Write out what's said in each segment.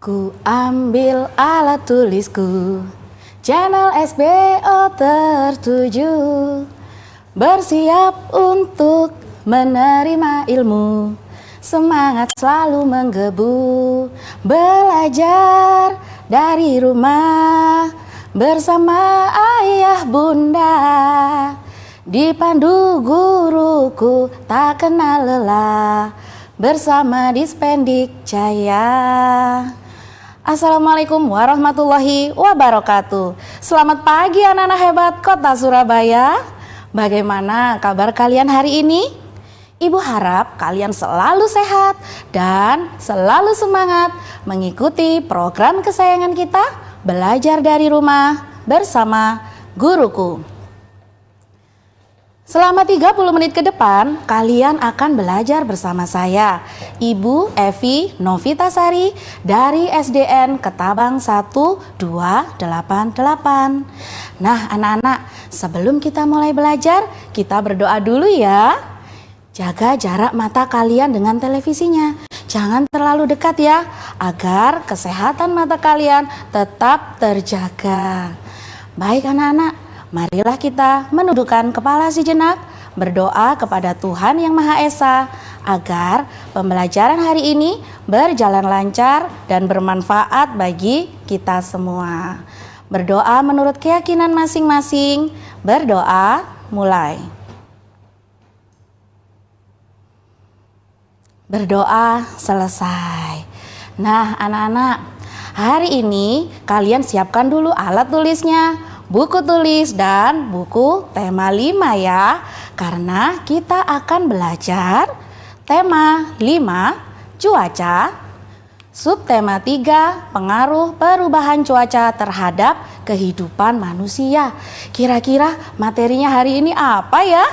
Ku ambil alat tulisku, channel SBO tertuju, bersiap untuk menerima ilmu, semangat selalu menggebu, belajar dari rumah bersama ayah bunda, dipandu guruku tak kenal lelah, bersama Dispendik Jaya. Assalamualaikum warahmatullahi wabarakatuh. Selamat pagi anak-anak hebat kota Surabaya. Bagaimana kabar kalian hari ini? Ibu harap kalian selalu sehat dan selalu semangat mengikuti program kesayangan kita, belajar dari rumah bersama guruku. Selama 30 menit ke depan, kalian akan belajar bersama saya, Ibu Evi Novitasari dari SDN Ketabang 1288. Nah anak-anak, sebelum kita mulai belajar, kita berdoa dulu ya. Jaga jarak mata kalian dengan televisinya. Jangan terlalu dekat ya, agar kesehatan mata kalian tetap terjaga. Baik anak-anak, marilah kita menundukkan kepala sejenak, berdoa kepada Tuhan Yang Maha Esa agar pembelajaran hari ini berjalan lancar dan bermanfaat bagi kita semua. Berdoa menurut keyakinan masing-masing. Berdoa, mulai. Berdoa selesai. Nah anak-anak, hari ini kalian siapkan dulu alat tulisnya, buku tulis dan buku tema 5 ya. Karena kita akan belajar tema 5 cuaca, subtema 3 pengaruh perubahan cuaca terhadap kehidupan manusia. Kira-kira materinya hari ini apa ya?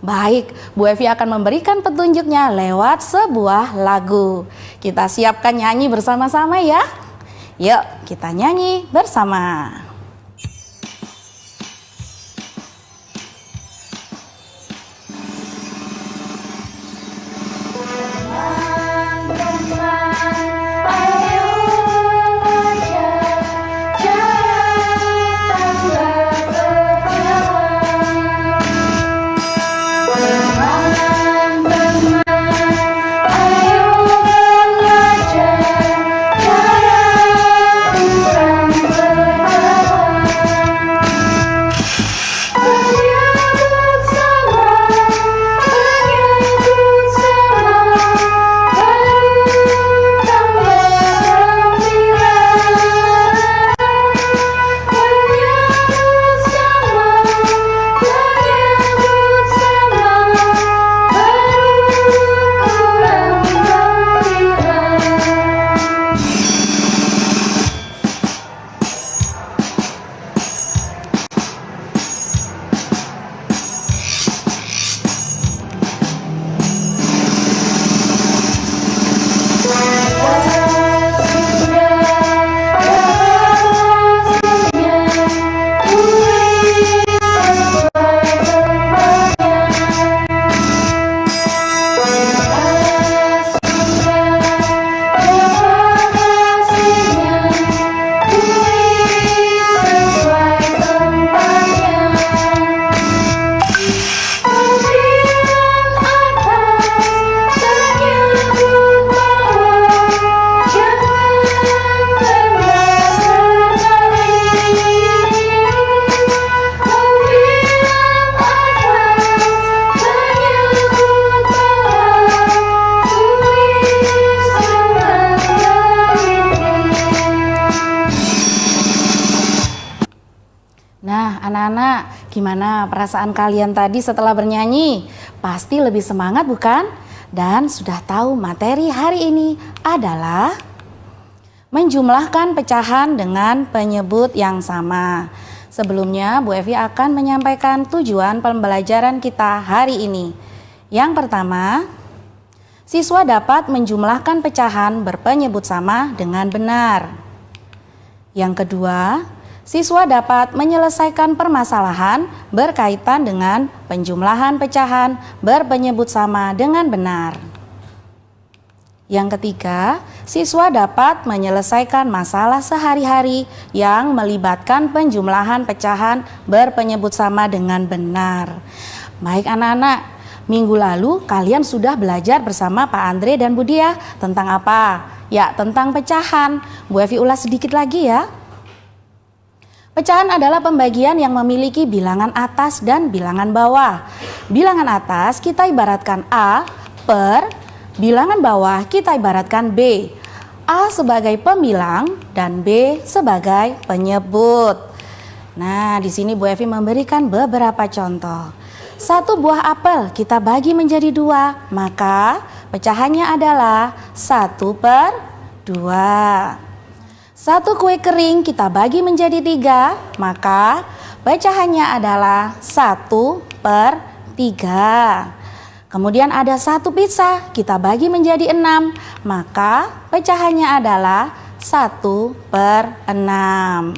Baik, Bu Evi akan memberikan petunjuknya lewat sebuah lagu. Kita siapkan nyanyi bersama-sama ya. Yuk kita nyanyi bersama. Nah anak-anak, gimana perasaan kalian tadi setelah bernyanyi? Pasti lebih semangat bukan? Dan sudah tahu materi hari ini adalah menjumlahkan pecahan dengan penyebut yang sama. Sebelumnya Bu Evi akan menyampaikan tujuan pembelajaran kita hari ini. Yang pertama, siswa dapat menjumlahkan pecahan berpenyebut sama dengan benar. Yang kedua, siswa dapat menyelesaikan permasalahan berkaitan dengan penjumlahan pecahan berpenyebut sama dengan benar. Yang ketiga, siswa dapat menyelesaikan masalah sehari-hari yang melibatkan penjumlahan pecahan berpenyebut sama dengan benar. Baik anak-anak, minggu lalu kalian sudah belajar bersama Pak Andre dan Bu Dia tentang apa? Ya, tentang pecahan. Bu Evi ulas sedikit lagi ya. Pecahan adalah pembagian yang memiliki bilangan atas dan bilangan bawah. Bilangan atas kita ibaratkan A per bilangan bawah kita ibaratkan B. A sebagai pembilang dan B sebagai penyebut. Nah, di sini Bu Evi memberikan beberapa contoh. 1 buah apel kita bagi menjadi 2, maka pecahannya adalah 1/2. 1 kue kering kita bagi menjadi 3, maka pecahannya adalah 1/3. Kemudian ada 1 pizza kita bagi menjadi 6, maka pecahannya adalah 1/6.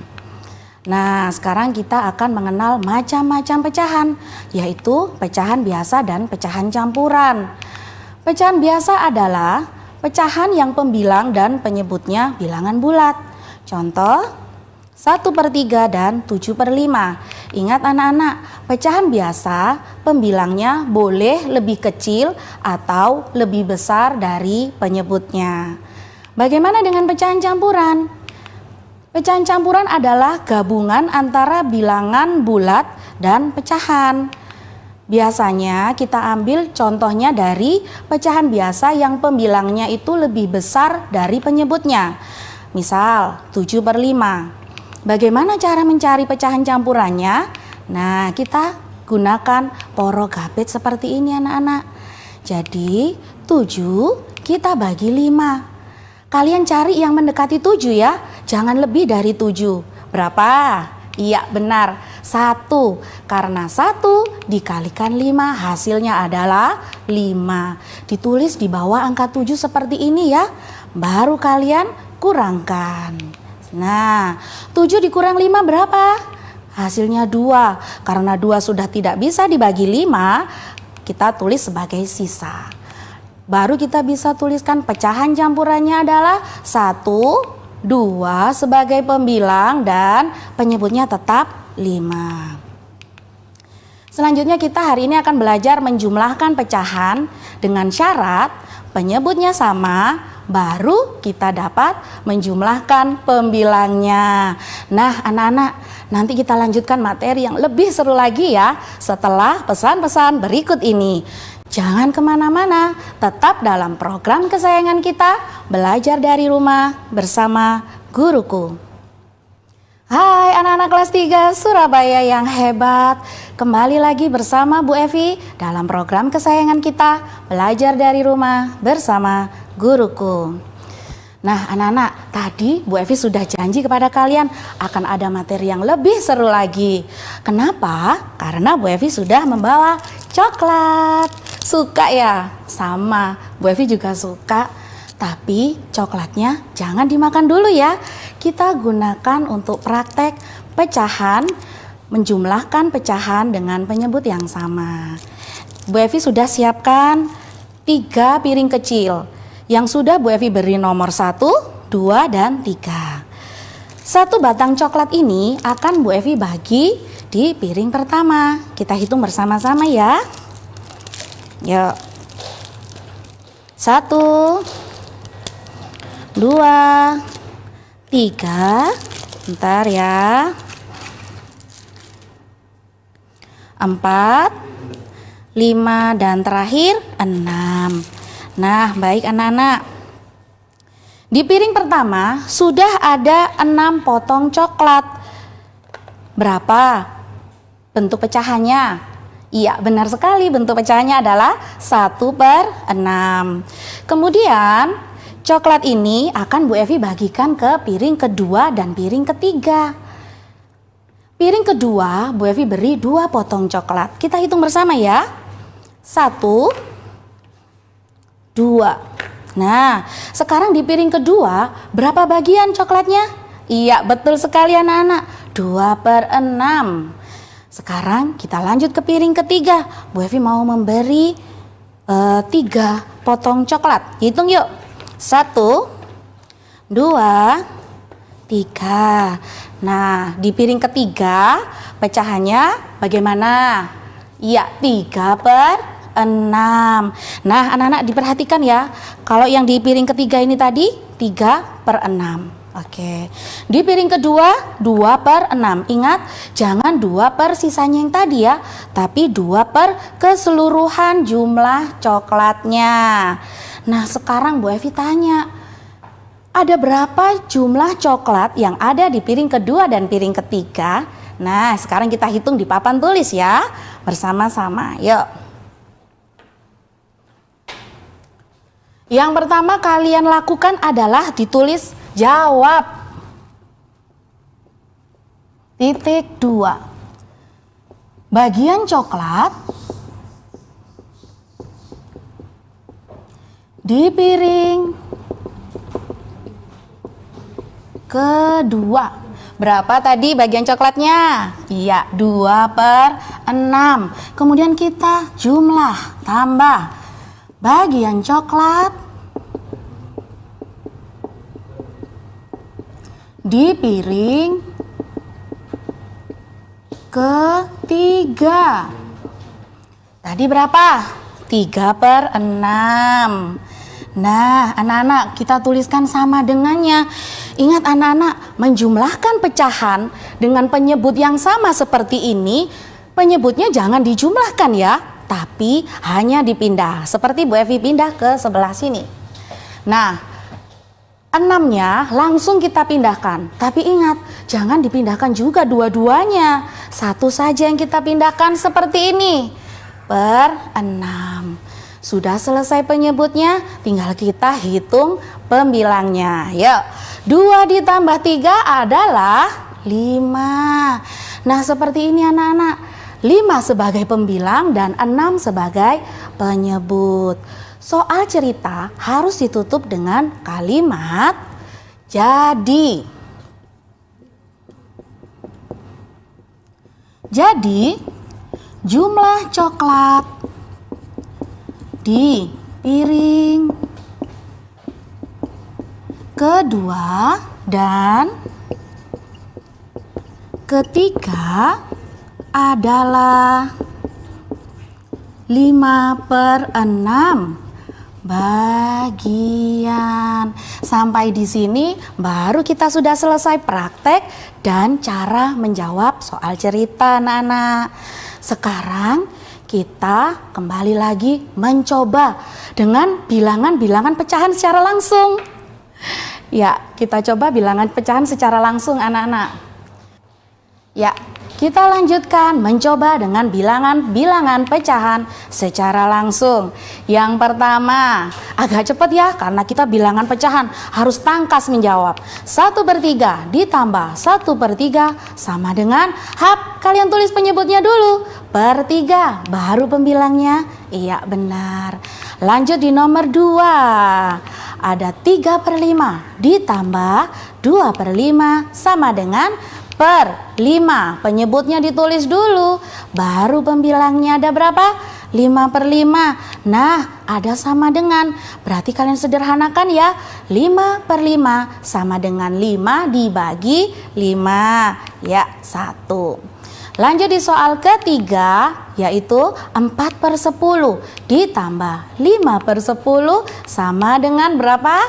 Nah, sekarang kita akan mengenal macam-macam pecahan, yaitu pecahan biasa dan pecahan campuran. Pecahan biasa adalah pecahan yang pembilang dan penyebutnya bilangan bulat. Contoh 1/3 dan 7/5. Ingat anak-anak, pecahan biasa pembilangnya boleh lebih kecil atau lebih besar dari penyebutnya. Bagaimana dengan pecahan campuran? Pecahan campuran adalah gabungan antara bilangan bulat dan pecahan. Biasanya kita ambil contohnya dari pecahan biasa yang pembilangnya itu lebih besar dari penyebutnya. Misal 7/5. Bagaimana cara mencari pecahan campurannya? Nah, kita gunakan porogabet seperti ini anak-anak. Jadi 7 kita bagi 5. Kalian cari yang mendekati 7 ya, jangan lebih dari 7. Berapa? Iya benar, 1. Karena 1 dikalikan 5 hasilnya adalah 5. Ditulis di bawah angka 7 seperti ini ya. Baru kalian kurangkan. Nah, 7 dikurang 5 berapa? Hasilnya 2. Karena 2 sudah tidak bisa dibagi 5, kita tulis sebagai sisa. Baru kita bisa tuliskan pecahan campurannya adalah 1, 2 sebagai pembilang dan penyebutnya tetap 5. Selanjutnya kita hari ini akan belajar menjumlahkan pecahan dengan syarat penyebutnya sama, baru kita dapat menjumlahkan pembilangnya. Nah anak-anak, nanti kita lanjutkan materi yang lebih seru lagi ya setelah pesan-pesan berikut ini. Jangan kemana-mana, tetap dalam program kesayangan kita, belajar dari rumah bersama guruku. Hai anak-anak kelas 3 Surabaya yang hebat. Kembali lagi bersama Bu Evi dalam program kesayangan kita, belajar dari rumah bersama guruku. Nah anak-anak, tadi Bu Evi sudah janji kepada kalian akan ada materi yang lebih seru lagi. Kenapa? Karena Bu Evi sudah membawa coklat. Suka ya? Sama, Bu Evi juga suka. Tapi coklatnya jangan dimakan dulu ya. Kita gunakan untuk praktek pecahan, menjumlahkan pecahan dengan penyebut yang sama. Bu Evi sudah siapkan 3 piring kecil yang sudah Bu Evi beri nomor 1, 2, dan 3. 1 batang coklat ini akan Bu Evi bagi di piring pertama. Kita hitung bersama-sama ya. Yuk. 1, 2, 3, bentar ya, 4, 5, dan terakhir 6. Nah baik anak-anak, di piring pertama sudah ada 6 potong coklat. Berapa bentuk pecahannya? Iya benar sekali, bentuk pecahannya adalah 1/6. Kemudian coklat ini akan Bu Evi bagikan ke piring kedua dan piring ketiga. Piring kedua Bu Evi beri 2 potong coklat. Kita hitung bersama ya. 1, 2. Nah sekarang di piring kedua berapa bagian coklatnya? Iya betul sekali anak-anak, 2/6. Sekarang kita lanjut ke piring ketiga. Bu Evi mau memberi 3 potong coklat. Hitung yuk. 1, 2, 3. Nah, di piring ketiga pecahannya bagaimana? Iya, 3/6. Nah, anak-anak diperhatikan ya. Kalau yang di piring ketiga ini tadi 3/6. Oke. Di piring kedua 2/6. Ingat, jangan 2 per sisanya yang tadi ya, tapi 2 per keseluruhan jumlah coklatnya. Nah, sekarang Bu Evi tanya, ada berapa jumlah coklat yang ada di piring kedua dan piring ketiga? Nah, sekarang kita hitung di papan tulis ya, bersama-sama. Yuk. Yang pertama kalian lakukan adalah ditulis jawab. Titik 2. Bagian coklat di piring kedua. Berapa tadi bagian coklatnya? Iya, 2/6. Kemudian kita jumlah, tambah bagian coklat di piring ketiga. Tadi berapa? 3/6. Nah, anak-anak, kita tuliskan sama dengannya. Ingat anak-anak, menjumlahkan pecahan dengan penyebut yang sama seperti ini, penyebutnya jangan dijumlahkan ya, tapi hanya dipindah. Seperti Bu Evi pindah ke sebelah sini. Nah, 6-nya langsung kita pindahkan. Tapi ingat, jangan dipindahkan juga dua-duanya. Satu saja yang kita pindahkan seperti ini. Per 6. Sudah selesai penyebutnya, tinggal kita hitung pembilangnya. Yuk, 2 ditambah 3 adalah 5. Nah, seperti ini anak-anak. 5 sebagai pembilang dan 6 sebagai penyebut. Soal cerita harus ditutup dengan kalimat jadi. Jadi, jumlah coklat di piring kedua dan ketiga adalah 5/6 bagian. Sampai di sini baru kita sudah selesai praktek dan cara menjawab soal cerita anak-anak. Sekarang kita kembali lagi mencoba dengan bilangan-bilangan pecahan secara langsung. Ya, kita coba bilangan pecahan secara langsung anak-anak. Ya, kita lanjutkan mencoba dengan bilangan-bilangan pecahan secara langsung. Yang pertama, agak cepat ya karena kita bilangan pecahan harus tangkas menjawab. 1/3 ditambah 1/3 sama dengan kalian tulis penyebutnya dulu. Per 3 baru pembilangnya. Iya benar. Lanjut di nomor 2. Ada 3/5 ditambah 2/5 sama dengan per 5. Penyebutnya ditulis dulu. Baru pembilangnya ada berapa? 5/5. Nah, ada sama dengan. Berarti kalian sederhanakan ya. 5/5 sama dengan 5 dibagi 5. Ya, 1. Lanjut di soal ketiga, yaitu 4/10 ditambah 5/10 sama dengan berapa?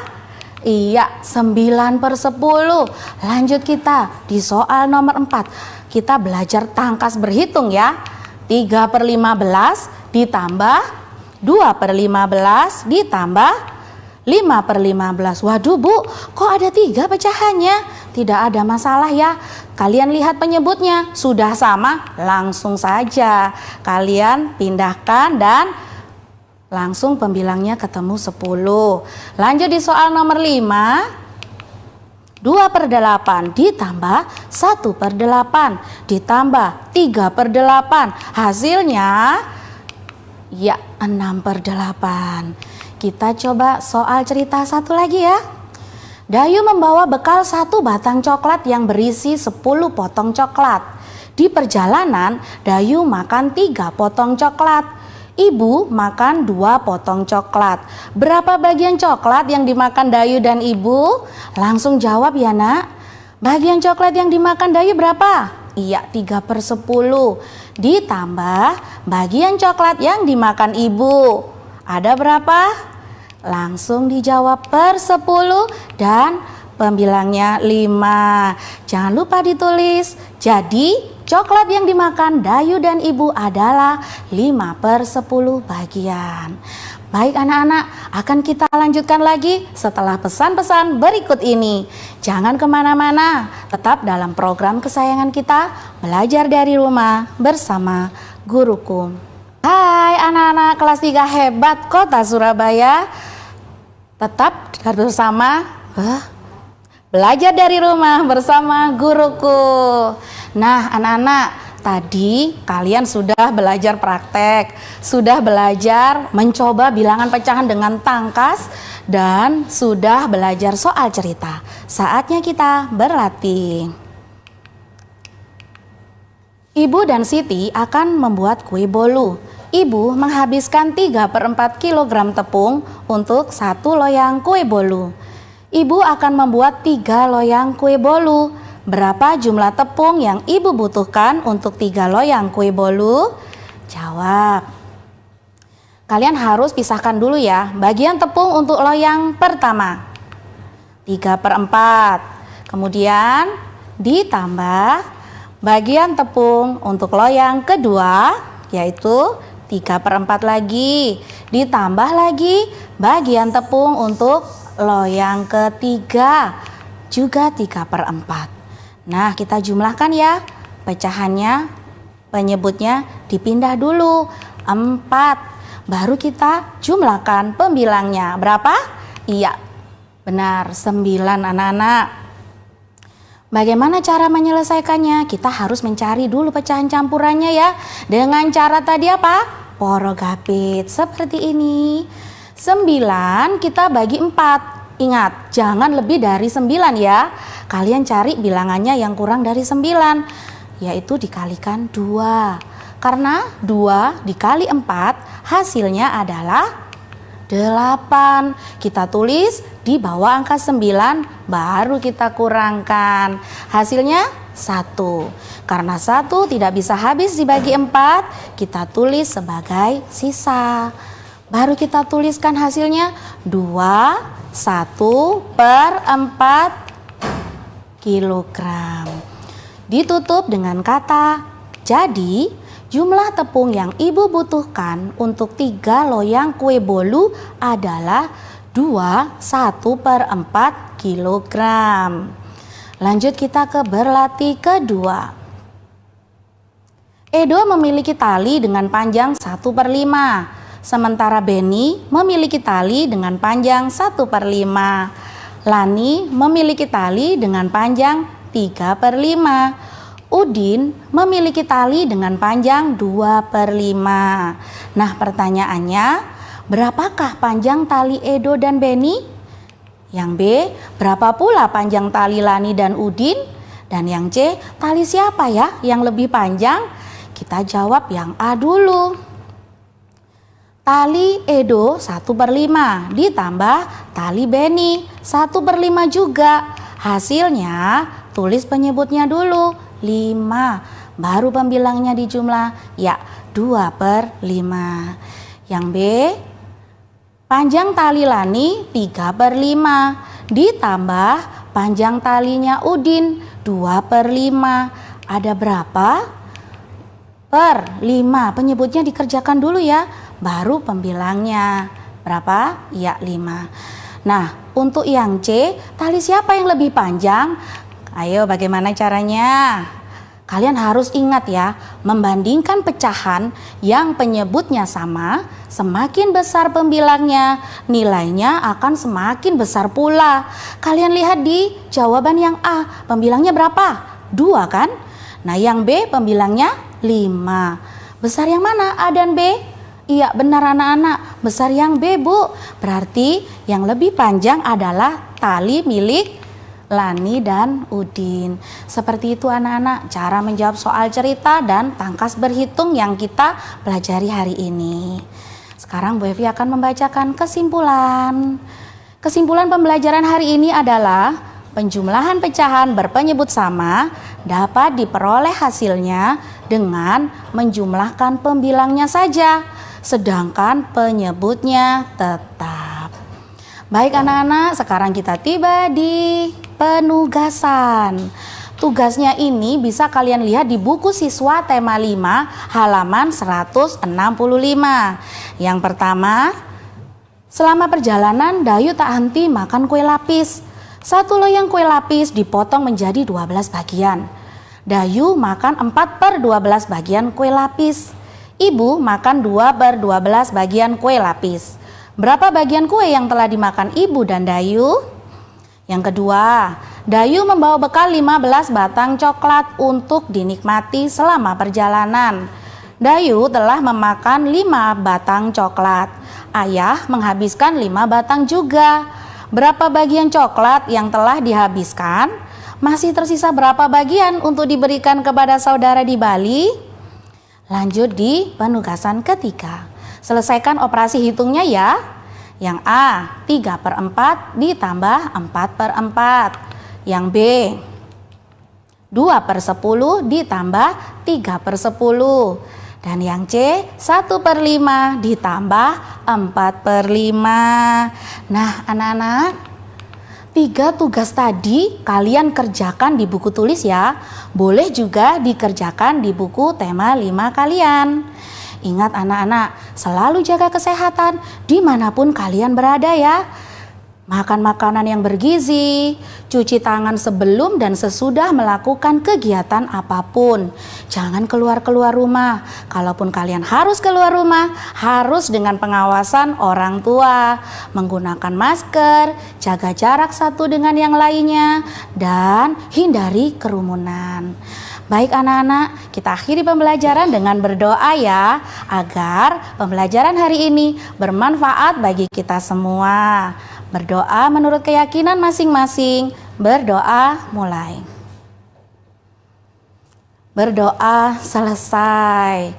Iya, 9/10. Lanjut kita di soal nomor 4. Kita belajar tangkas berhitung ya. 3/15 ditambah 2/15 ditambah 5/15. Waduh Bu, kok ada 3 pecahannya? Tidak ada masalah ya. Kalian lihat penyebutnya, sudah sama, langsung saja kalian pindahkan dan langsung pembilangnya ketemu 10. Lanjut di soal nomor 5. 2/8 ditambah 1/8 ditambah 3/8. Hasilnya ya 6/8. Kita coba soal cerita satu lagi ya. Dayu membawa bekal 1 batang coklat yang berisi 10 potong coklat. Di perjalanan, Dayu makan 3 potong coklat. Ibu makan 2 potong coklat. Berapa bagian coklat yang dimakan Dayu dan ibu? Langsung jawab ya nak. Bagian coklat yang dimakan Dayu berapa? Iya, 3/10. Ditambah bagian coklat yang dimakan ibu. Ada berapa? Langsung dijawab per 10 dan pembilangnya 5. Jangan lupa ditulis. Jadi coklat yang dimakan Dayu dan ibu adalah 5/10 bagian. Baik anak-anak, akan kita lanjutkan lagi setelah pesan-pesan berikut ini. Jangan kemana-mana, tetap dalam program kesayangan kita, belajar dari rumah bersama guruku. Hai anak-anak kelas 3 hebat Kota Surabaya. Tetap bersama belajar dari rumah bersama guruku. Nah anak-anak, tadi kalian sudah belajar praktek, sudah belajar mencoba bilangan pecahan dengan tangkas, dan sudah belajar soal cerita. Saatnya kita berlatih. Ibu dan Siti akan membuat kue bolu. Ibu menghabiskan 3/4 kg tepung untuk 1 loyang kue bolu. Ibu akan membuat 3 loyang kue bolu. Berapa jumlah tepung yang ibu butuhkan untuk 3 loyang kue bolu? Jawab. Kalian harus pisahkan dulu ya bagian tepung untuk loyang pertama 3/4. Kemudian ditambah bagian tepung untuk loyang kedua, yaitu 3/4 lagi. Ditambah lagi bagian tepung untuk loyang ketiga, juga 3/4. Nah kita jumlahkan ya pecahannya, penyebutnya dipindah dulu 4. Baru kita jumlahkan pembilangnya. Berapa? Iya benar 9 anak-anak. Bagaimana cara menyelesaikannya? Kita harus mencari dulu pecahan campurannya ya. Dengan cara tadi apa? Porogapit seperti ini. 9 kita bagi 4. Ingat, jangan lebih dari 9 ya. Kalian cari bilangannya yang kurang dari 9, yaitu dikalikan 2. Karena 2 dikali 4 hasilnya adalah 8. Kita tulis di bawah angka 9, baru kita kurangkan. Hasilnya 1. Karena 1 tidak bisa habis dibagi 4, kita tulis sebagai sisa. Baru kita tuliskan hasilnya 1/4 kilogram. Ditutup dengan kata jadi. Jumlah tepung yang ibu butuhkan untuk 3 loyang kue bolu adalah 1/4 kilogram. Lanjut kita ke berlatih kedua. Edo memiliki tali dengan panjang 1/5. Sementara Beni memiliki tali dengan panjang 1/5. Lani memiliki tali dengan panjang 3/5. Udin memiliki tali dengan panjang 2/5. Nah pertanyaannya, berapakah panjang tali Edo dan Beni? Yang B, berapa pula panjang tali Lani dan Udin? Dan yang C, tali siapa ya yang lebih panjang? Kita jawab yang A dulu. Tali Edo 1/5 ditambah tali Beni 1/5 juga. Hasilnya tulis penyebutnya dulu 5. Baru pembilangnya dijumlah ya 2/5. Yang B, panjang tali Lani 3/5 ditambah panjang talinya Udin 2/5. Ada berapa? Per 5. Penyebutnya dikerjakan dulu ya, baru pembilangnya. Berapa? Ya 5. Nah untuk yang C, tali siapa yang lebih panjang? Ayo bagaimana caranya? Kalian harus ingat ya, membandingkan pecahan yang penyebutnya sama, semakin besar pembilangnya, nilainya akan semakin besar pula. Kalian lihat di jawaban yang A, pembilangnya berapa? 2 kan? Nah yang B pembilangnya 5. Besar yang mana, A dan B? Iya benar anak-anak, besar yang B Bu. Berarti yang lebih panjang adalah tali milik Lani dan Udin. Seperti itu anak-anak cara menjawab soal cerita dan tangkas berhitung yang kita pelajari hari ini. Sekarang Bu Evi akan membacakan kesimpulan. Kesimpulan pembelajaran hari ini adalah penjumlahan pecahan berpenyebut sama dapat diperoleh hasilnya dengan menjumlahkan pembilangnya saja, sedangkan penyebutnya tetap. Baik anak-anak, sekarang kita tiba di penugasan. Tugasnya ini bisa kalian lihat di buku siswa tema 5 halaman 165. Yang pertama, selama perjalanan Dayu tak henti makan kue lapis. Satu loyang kue lapis dipotong menjadi 12 bagian. Dayu makan 4/12 bagian kue lapis. Ibu makan 2/12 bagian kue lapis. Berapa bagian kue yang telah dimakan ibu dan Dayu? Yang kedua, Dayu membawa bekal 15 batang coklat untuk dinikmati selama perjalanan. Dayu telah memakan 5 batang coklat. Ayah menghabiskan 5 batang juga. Berapa bagian coklat yang telah dihabiskan? Masih tersisa berapa bagian untuk diberikan kepada saudara di Bali? Lanjut di penugasan ketiga. Selesaikan operasi hitungnya ya. Yang A, 3/4 ditambah 4/4. Yang B, 2/10 ditambah 3/10. Dan yang C, 1/5 ditambah 4/5. Nah anak-anak, 3 tugas tadi kalian kerjakan di buku tulis ya. Boleh juga dikerjakan di buku tema 5 kalian. Ingat anak-anak, selalu jaga kesehatan dimanapun kalian berada ya. Makan makanan yang bergizi, cuci tangan sebelum dan sesudah melakukan kegiatan apapun. Jangan keluar-keluar rumah. Kalaupun kalian harus keluar rumah, harus dengan pengawasan orang tua. Menggunakan masker, jaga jarak satu dengan yang lainnya, dan hindari kerumunan. Baik anak-anak, kita akhiri pembelajaran dengan berdoa ya, agar pembelajaran hari ini bermanfaat bagi kita semua. Berdoa menurut keyakinan masing-masing. Berdoa mulai. Berdoa selesai.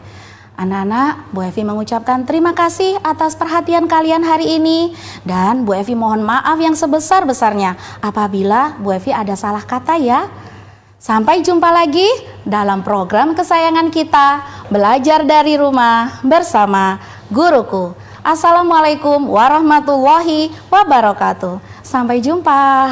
Anak-anak, Bu Evi mengucapkan terima kasih atas perhatian kalian hari ini. Dan Bu Evi mohon maaf yang sebesar-besarnya apabila Bu Evi ada salah kata ya. Sampai jumpa lagi dalam program kesayangan kita, Belajar dari Rumah bersama Guruku. Assalamualaikum warahmatullahi wabarakatuh. Sampai jumpa.